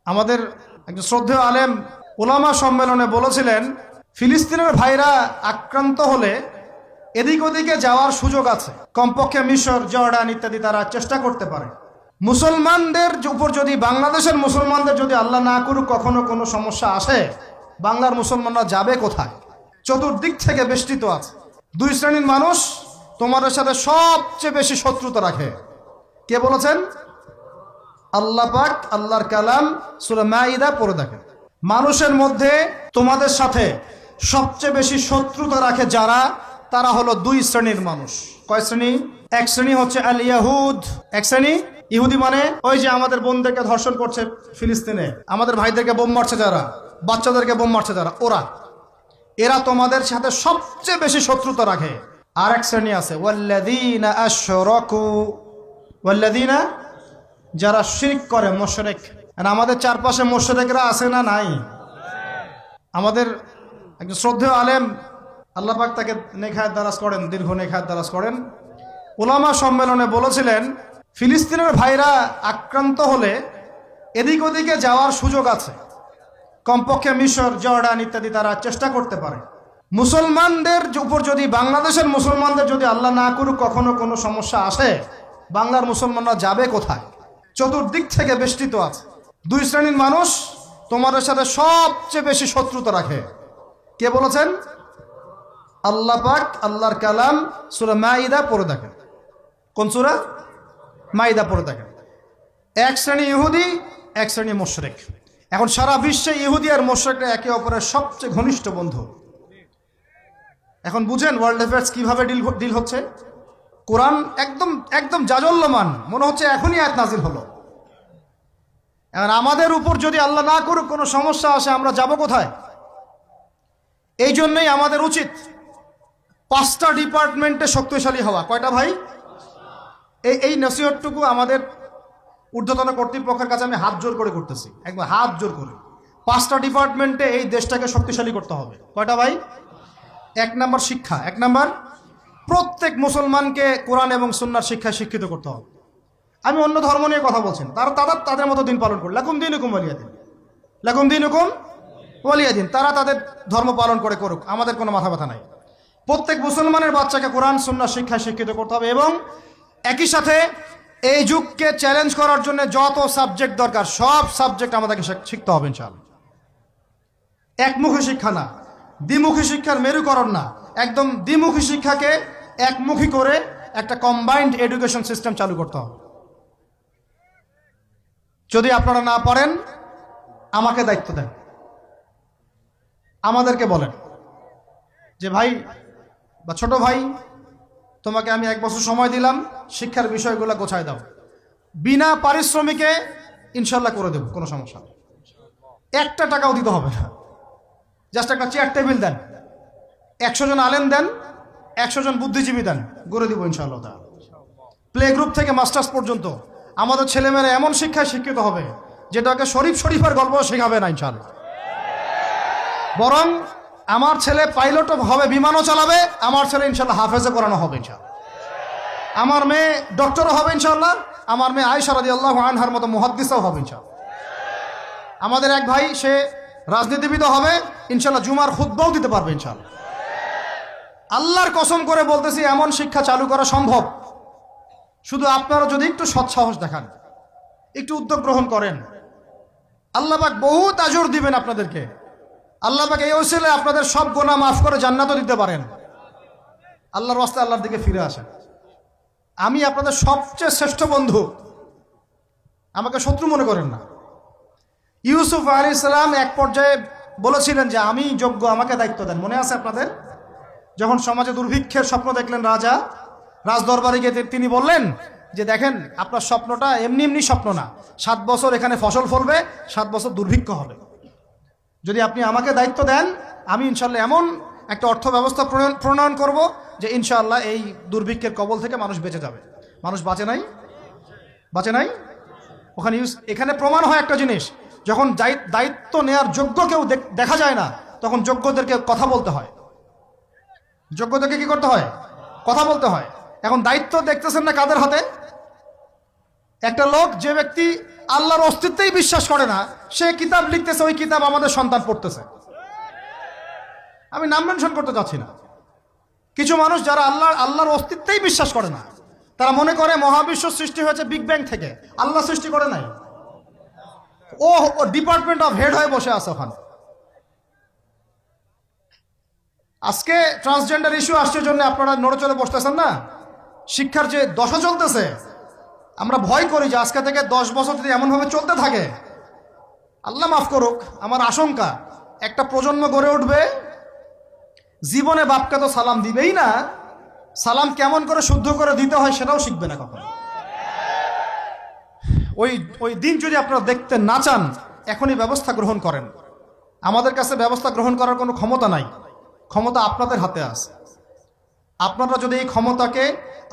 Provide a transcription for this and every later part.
আমাদের একজন শ্রদ্ধেয় আলেম ওলামা সম্মেলনে বলেছিলেন, ফিলিস্তিনের ভাইরা আক্রান্ত হলে এদিক ওদিকে যাওয়ার সুযোগ আছে, কমপক্ষে মিশর, জর্ডান ইত্যাদি তারা চেষ্টা করতে পারে। মুসলমানদের উপর যদি, বাংলাদেশের মুসলমানদের যদি আল্লাহ না করুক কখনো কোনো সমস্যা আসে, বাংলার মুসলমানরা যাবে কোথায়? চতুর্দিক থেকে বেষ্টিত আছে। দুই শ্রেণীর মানুষ তোমাদের সাথে সবচেয়ে বেশি শত্রুতা রাখে। কে বলেছেন? আল্লাহ পাক, আল্লাহর কালাম সূরা মাইদা পড়ে দেখেন। মানুষের মধ্যে তোমাদের সাথে সবচেয়ে বেশি শত্রুতা রাখে যারা, তারা হলো দুই শ্রেণীর মানুষ। কয় শ্রেণী? এক শ্রেণী হচ্ছে আল ইয়াহুদ, এক শ্রেণী ইহুদি, মানে ওই যে আমাদের বোনদেরকে ধর্ষণ করছে ফিলিস্তিনে, আমাদের ভাইদেরকে বোম মারছে যারা, বাচ্চাদেরকে বোম মারছে যারা, এরা তোমাদের সাথে সবচেয়ে বেশি শত্রুতা রাখে। আর এক শ্রেণী আছে ওয়াল্লাযীনা আশরাকু, ওয়াল্লাযীনা যারা শিরক করে, মুশরিক। আর আমাদের চারপাশে মুশরিকরা আছে না নাই? আমাদের একজন শ্রদ্ধেয় আলেম, আল্লাহ পাক তাকে নেখায়াত দারাজ করেন, দীর্ঘ নেখায়াত দারাজ করেন, ওলামা সম্মেলনে বলেছিলেন, ফিলিস্তিনের ভাইরা আক্রান্ত হলে এদিক ওদিকে যাওয়ার সুযোগ আছে, কমপক্ষে মিশর, জর্ডান ইত্যাদি তারা চেষ্টা করতে পারে। মুসলমানদের উপর যদি, বাংলাদেশের মুসলমানদের যদি আল্লাহ না করুক কখনো কোনো সমস্যা আসে, বাংলার মুসলমানরা যাবে কোথায়? চতুর্দিক থেকে বেষ্টিত আছে। দুই শ্রেণীর মানুষ তোমাদের সাথে সবচেয়ে বেশি শত্রুতা রাখে। কে বলেছেন? আল্লাহ পাক, আল্লাহর কালাম সূরা মাইদা পড়ে দেখেন। কোন সূরা? মাইদা পড়ে দেখেন। এক শ্রেণী ইহুদি, এক শ্রেণী মুশরিক। এখন সারা বিশ্বে ইহুদি আর মুশরিকরা একে অপরের সবচেয়ে ঘনিষ্ঠ বন্ধু। এখন বুঝেন ওয়ার্ল্ড অ্যাফেয়ার্স কিভাবে ডিল হচ্ছে। কোরআন একদম একদম জাজল্যমান, মনে হচ্ছে এখনই আয়াত নাজিল হলো। এখন আমাদের উপর যদি আল্লাহ না করুক কোনো সমস্যা আসে, আমরা যাব কোথায়? এই জন্যই আমাদের উচিত 5টা ডিপার্টমেন্টে শক্তিশালী হওয়া। কয়টা ভাই? এই নসিহতটুকু আমাদের ঊর্ধ্বতন কর্তৃপক্ষের কাছে আমি হাত জোর করে করতেছি, একবার হাত জোর করে। 5টা ডিপার্টমেন্টে এই দেশটাকে শক্তিশালী করতে হবে। কয়টা ভাই? 1 নম্বর শিক্ষা। 1 নম্বর, প্রত্যেক মুসলমানকে কোরআন এবং সুন্নাহর শিক্ষায় শিক্ষিত করতে হবে। আমি অন্য ধর্ম নিয়ে কথা বলছেন, তাদের মতো দিন পালন করে, লাকুম দীনুকুম ওয়ালিয়া দিন, লাকুম দীনুকুম ওয়ালিয়া দিন, তারা তাদের ধর্ম পালন করে করুক, আমাদের কোনো মাথা ব্যথা নাই। প্রত্যেক মুসলমানের বাচ্চাকে কোরআন সুন্নাহর শিক্ষায় শিক্ষিত করতে হবে এবং একই সাথে এই যুগকে চ্যালেঞ্জ করার জন্য যত সাবজেক্ট দরকার সব সাবজেক্ট আমাদেরকে শিখতে হবে ইনশাআল্লাহ। একমুখী শিক্ষা না, দ্বিমুখী শিক্ষার মেরুকরণ না, একদম দ্বিমুখী শিক্ষাকে একমুখী করে একটা কম্বাইন্ড এডুকেশন সিস্টেম চালু করতে হবে। যদি আপনারা না পারেন, আমাকে দায়িত্ব দেন, আমাদেরকে বলেন যে ভাই বা ছোট ভাই, তোমাকে আমি 1 বছর সময় দিলাম, শিক্ষার বিষয়গুলো গোছায় দাও, বিনা পারিশ্রমিকে ইনশাল্লাহ করে দেব, কোনো সমস্যা নেই। 1টা টাকাও দিতে হবে না, জাস্ট একটা চেয়ার টেবিল দেন, 100 জন আলেম দেন, 100 জন বুদ্ধিজীবী দেন, গড়ে দিব ইনশাআল্লাহ। প্লে গ্রুপ থেকে মাস্টার্স পর্যন্ত আমাদের ছেলেমেয়েরা এমন শিক্ষায় শিক্ষিত হবে যেটাকে শরীফের গল্প শেখাবে না ইনশাআল্লাহ। বরং আমার ছেলে পাইলটও হবে, বিমানও চালাবে, আমার ছেলে ইনশাআল্লাহ হাফেজে করানো হবে ইনশাআল্লাহ, আমার মেয়ে ডক্টরও হবে ইনশাআল্লাহ, আমার মেয়ে আয়েশা রাদিয়াল্লাহু আনহার মতো মুহাদ্দিসও হবে ইনশাআল্লাহ। আমাদের এক ভাই, সে রাজনীতিবিদও হবে ইনশাআল্লাহ, জুমার খুতবাও দিতে পারবে ইনশাআল্লাহ। আল্লাহর কসম করে বলতেছি, এমন শিক্ষা চালু করা সম্ভব, শুধু আপনারা যদি একটু সৎসাহস দেখান, একটু উদ্যোগ গ্রহণ করেন, আল্লাহ পাক বহুত আজর দিবেন আপনাদেরকে। আল্লাহ পাক এই ওসিলায় আপনাদের সব গুনাহ মাফ করে জান্নাতও দিতে পারেন। আল্লাহর রাস্তায় আল্লাহর দিকে ফিরে আসেন। আমি আপনাদের সবচেয়ে শ্রেষ্ঠ বন্ধু, আমাকে শত্রু মনে করেন না। ইউসুফ আলাইহিস সালাম এক পর্যায়ে বলেছিলেন যে আমি যোগ্য, আমাকে দায়িত্ব দেন। মনে আছে আপনাদের? যখন সমাজে দুর্ভিক্ষের স্বপ্ন দেখলেন রাজা, রাজদরবারে গিয়ে তিনি বললেন যে দেখেন, আপনার স্বপ্নটা এমনি এমনি স্বপ্ন না, 7 বছর এখানে ফসল ফলবে, 7 বছর দুর্ভিক্ষ হবে। যদি আপনি আমাকে দায়িত্ব দেন, আমি ইনশাল্লাহ এমন একটা অর্থ ব্যবস্থা প্রণয়ন করব যে ইনশাআল্লাহ এই দুর্ভিক্ষের কবল থেকে মানুষ বেঁচে যাবে। মানুষ বাঁচে নাই। ওখানে এখানে প্রমাণ হয় একটা জিনিস, যখন দায়িত্ব নেয়ার যোগ্য কেউ দেখা যায় না, তখন যোগ্যদেরকে কথা বলতে হয়। যোগ্যদেরকে কি করতে হয়? কথা বলতে হয়। এখন দায়িত্ব দেখতেছেন না কাদের হাতে? একটা লোক, যে ব্যক্তি আল্লাহর অস্তিত্বেই বিশ্বাস করে না, সে কিতাব লিখতেছে, ওই কিতাব আমাদের সন্তান পড়তেছে। আমি নাম মেনশন করতে চাচ্ছি না। কিছু মানুষ যারা আল্লাহর অস্তিত্বেই বিশ্বাস করে না, তারা মনে করে মহাবিশ্ব সৃষ্টি হয়েছে বিগ ব্যাং থেকে, আল্লাহ সৃষ্টি করে নাই। ও ডিপার্টমেন্ট অফ হেড হয়ে বসে আছে ওখানে। আজকে ট্রান্সজেন্ডার ইস্যু আসছে জন্য আপনারা নড়েচড়ে বসতেছেন না। শিক্ষার যে দশা চলতেছে, আমরা ভয় করি যে আজকে থেকে 10 বছর যদি এমনভাবে চলতে থাকে, আল্লাহ মাফ করুক, আমার আশঙ্কা একটা প্রজন্ম গড়ে উঠবে, জীবনে বাপকে তো সালাম দিবেই না, সালাম কেমন করে শুদ্ধ করে দিতে হয় সেটাও শিখবে না কখনো। ওই দিন যদি আপনারা দেখতে না চান, এখনই ব্যবস্থা গ্রহণ করেন। আমাদের কাছে ব্যবস্থা গ্রহণ করার কোনো ক্ষমতা নাই, ক্ষমতা আপনাদের হাতে আছে। আপনারা যদি এই ক্ষমতাকে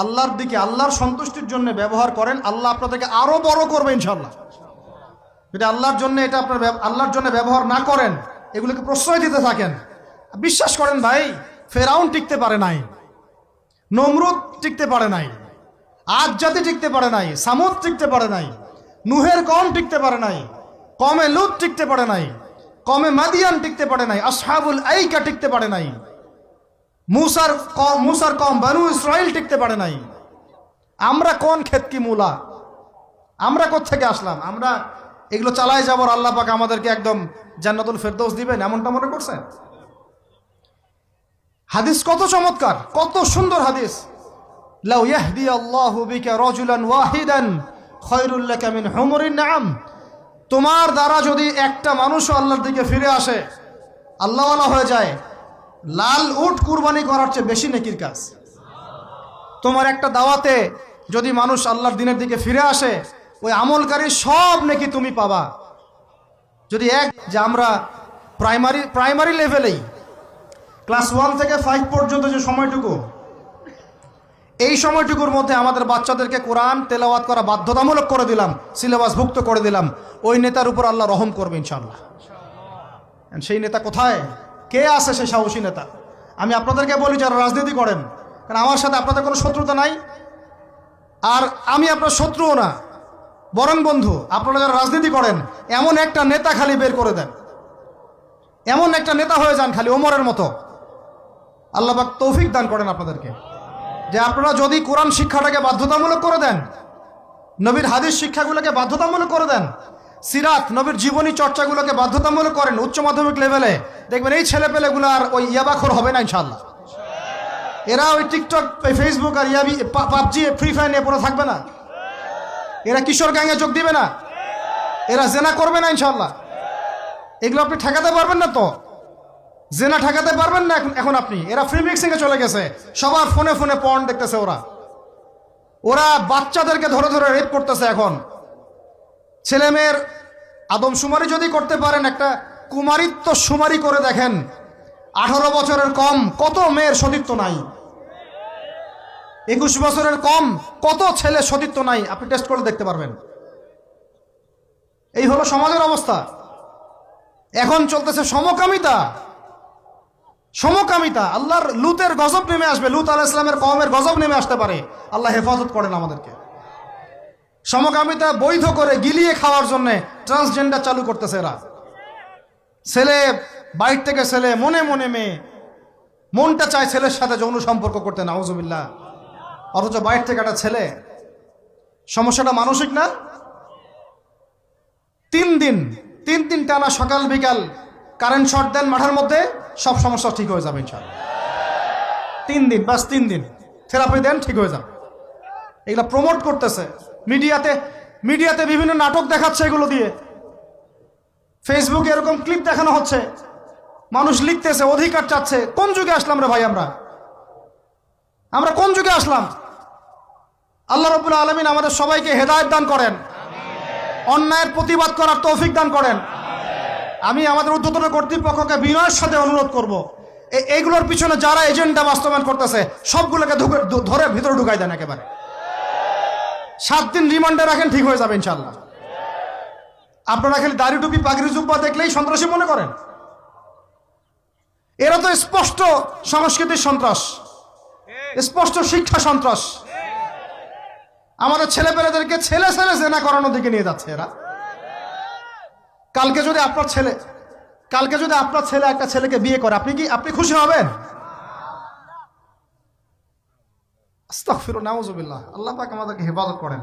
আল্লাহর দিকে, আল্লাহর সন্তুষ্টির জন্য ব্যবহার করেন, আল্লাহ আপনাদেরকে আরো বড় করবে ইনশাল্লাহ। যদি আল্লাহর জন্য এটা আপনার আল্লাহর জন্য ব্যবহার না করেন, এগুলোকে প্রশ্রয় দিতে থাকেন, বিশ্বাস করেন ভাই, ফেরাউন টিকতে পারে নাই, নমরুদ টিকতে পারে নাই, আদ জাতি টিকতে পারে নাই, সামুদ টিকতে পারে নাই, নুহের কম টিকতে পারে নাই, কমে লুত টিকতে পারে নাই, কমে মাদিয়ান টিকতে পারে নাই, আসহাবুল আইকা টিকতে পারে নাই, মুসার কম বানু ইসরাইল টিকতে পারে নাই। আমরা কোন ক্ষেত কি মূলা, আমরা কোত্থেকে আসলাম? আমরা এগুলো চালাই যাবার আল্লাহ পাক আমাদেরকে একদম জান্নাতুল ফেরদৌস দিবেন এমনটা মনে করছেন? হাদিস কত চমৎকার, কত সুন্দর হাদিস। লাউ ইয়াহদি আল্লাহু বিকা রাজুলান ওয়াহিদান খায়রুল লাকা মিন হুমুরিন নাম। তোমার দ্বারা যদি একটা মানুষও আল্লাহর দিকে ফিরে আসে, আল্লাহওয়ালা হয়ে যায়, লাল উট কুরবানি করার চেয়ে বেশি নেকির কাজ। তোমার একটা দাওয়াতে যদি মানুষ আল্লাহর দিনের দিকে ফিরে আসে, ওই আমলকারী সব নেকি তুমি পাবা। যদি যে আমরা প্রাইমারি লেভেলেই ক্লাস 1 থেকে 5 পর্যন্ত যে সময়টুকু, এই সময়টুকুর মধ্যে আমাদের বাচ্চাদেরকে কোরআন তেলাওয়াত করা বাধ্যতামূলক করে দিলাম, সিলেবাসভুক্ত করে দিলাম, ওই নেতার উপর আল্লাহ রহম করবে ইনশাআল্লাহ। সেই নেতা কোথায়, কে আছে সেই সাহসী নেতা? আমি আপনাদেরকে বলি যারা রাজনীতি করেন, কারণ আমার সাথে আপনাদের কোনো শত্রুতা নাই, আর আমি আপনার শত্রুও না, বরং বন্ধু। আপনারা যারা রাজনীতি করেন, এমন একটা নেতা খালি বের করে দেন, এমন একটা নেতা হয়ে যান খালি ওমরের মতো। আল্লাহ পাক তৌফিক দান করেন আপনাদেরকে, যে আপনারা যদি কোরআন শিক্ষাটাকে বাধ্যতামূলক করে দেন, নবীর হাদিস শিক্ষাগুলোকে বাধ্যতামূলক করে দেন, সিরাত নবীর জীবনী চর্চাগুলোকে বাধ্যতামূলক করেন উচ্চ মাধ্যমিক লেভেলে, দেখবেন এই ছেলেপেলেগুলো আর ওই ইয়াবাখোর হবে না ইনশাআল্লাহ। এরা ওই টিকটক, ফেসবুক আর পাবজি, ফ্রি ফায়ার নিয়ে পড়ে থাকবে না, এরা কিশোর গ্যাংয়ে যোগ দিবে না, এরা জেনা করবে না ইনশাআল্লাহ। এগুলো আপনি ঠেকাতে পারবেন না তো, জেনা ঠেকাতে পারবেন না এখন আপনি। এরা ফ্রি মিক্সিং এ চলে গেছে, সবার ফোনে ফোনে পর্ন দেখতেছে, ওরা বাচ্চাদেরকে ধরে ধরে রেপ করতেছে। এখন ছেলে মেয়ের আদমশুমারি যদি করতে পারেন, একটা কুমারিত্ব শুমারি করে দেখেন, 18 বছরের কম কত মেয়ের সতীত্ব নাই, 21 বছরের কম কত ছেলে সতীত্ব নাই, আপনি টেস্ট করে দেখতে পারবেন। এই হলো সমাজের অবস্থা। এখন চলতেছে সমকামিতা। আল্লাহর লুতের গজব নেমে আসবে, লুত আলাইহিস সালামের কওমের গজব নেমে আসতে পারে। আল্লাহ হেফাজত করেন আমাদেরকে। সমকামিতা বৈধ করে গিলিয়ে খাওয়ার জন্য ট্রান্সজেন্ডার চালু করতেছে এরা। ছেলে বাইর থেকে ছেলে, মনে মনে মেয়ে, মনটা চায় ছেলের সাথে যৌন সম্পর্ক করতে, নাউজুবিল্লাহ, অথচ বাইর থেকে একটা ছেলে। সমস্যাটা মানসিক না? 3 দিন টানা সকাল বিকাল কারেন্ট শর্ট দেন মাঠের মধ্যে, সব সমস্যা ঠিক হয়ে যাবে ইনশাআল্লাহ। 3 দিন, বাস 3 দিন থেরাপি দেন, ঠিক হয়ে যাবে। এগুলা প্রমোট করতেছে মিডিয়াতে বিভিন্ন নাটক দেখাচ্ছে, এগুলো দিয়ে ফেসবুকে এরকম ক্লিপ দেখানো হচ্ছে, মানুষ লিখতেছে, অধিকার চাচ্ছে। কোন যুগে আসলাম রে ভাই? আমরা কোন যুগে আসলাম? আল্লাহ রাব্বুল আলামিন আমাদের সবাইকে হেদায়েত দান করেন, অন্যায়ের প্রতিবাদ করার তৌফিক দান করেন। আমি আমাদের ঊর্ধ্বতন কর্তৃপক্ষকে বিনয়ের সাথে অনুরোধ করব, এইগুলোর পিছনে যারা এজেন্ডা বাস্তবায়ন করতেছে সবগুলোকে ধরে ভিতরে ঢুকাই দেন একেবারে। 7 দিন রিমান্ডে রাখেন, ঠিক হয়ে যাবে ইনশাআল্লাহ। আপনারা খালি দাড়ি টুপি পাগড়ি জুব্বা দেখলেই সন্ত্রাসী মনে করেন? এরা তো স্পষ্ট সংস্কৃতির সন্ত্রাস, স্পষ্ট শিক্ষা সন্ত্রাস। আমাদের ছেলেপেলেদেরকে ছেলে ছেলে জেনা করানোর দিকে নিয়ে যাচ্ছে এরা। কালকে যদি আপনার ছেলে একটা ছেলেকে বিয়ে করে, আপনি খুশি হবেন? আস্তাগফিরুল্লাহ, নাউযুবিল্লাহ। আল্লাহ পাক আমাদেরকে হেফাজত করেন।